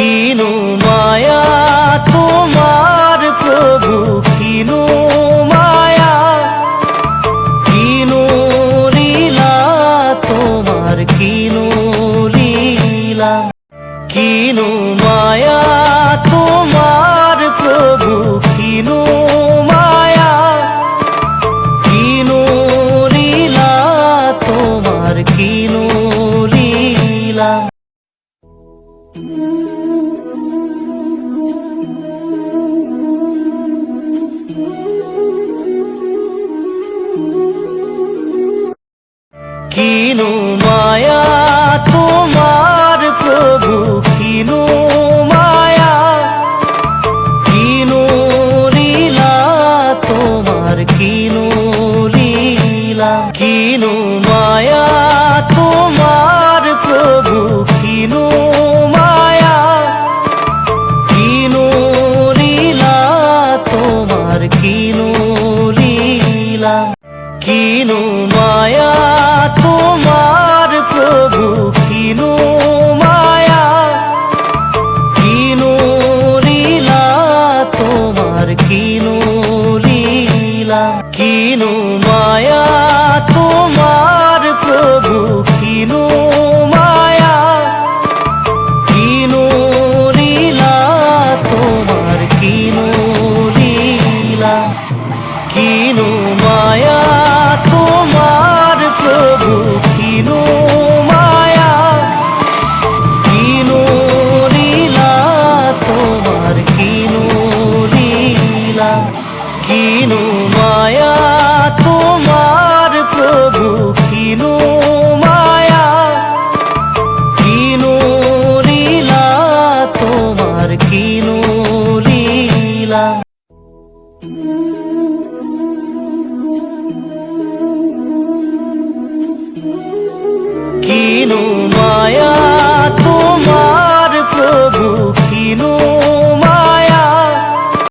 কিনু মায়া তোমার প্রভু, কিনু মায়া, কিনু লীলা তোমার, কিনু লীলা। কিনু মায়া তোমার প্রভু, কিনু মায়া, কিনু লীলা তোমার, কিনু লীলা। কিনু মায়া তোমার প্রভু, কিনু মায়া, কিনু লীলা তোমার, কিনু লীলা। কিনু মায়া তোমার প্রভু, কিনু মায়া, কিনু লীলা তোমার, কিনু লীলা। কিনু মায়া তোমার প্রভু, কিনু মায়া, কিনু লীলা তোমার, কিনু লীলা। কিনু মায়া তোমার প্রভু, কিনু মায়া, কিনু লীলা তোমার, কিনু লীলা। কিনু মায়া তোমার প্রভু, কিনু মায়া, কিনু লীলা তোমার, কিনু লীলা। কিনু মায়া তোমার প্রভু, কিনু মায়া, কিনু লীলা তোমার, কিনু লীলা।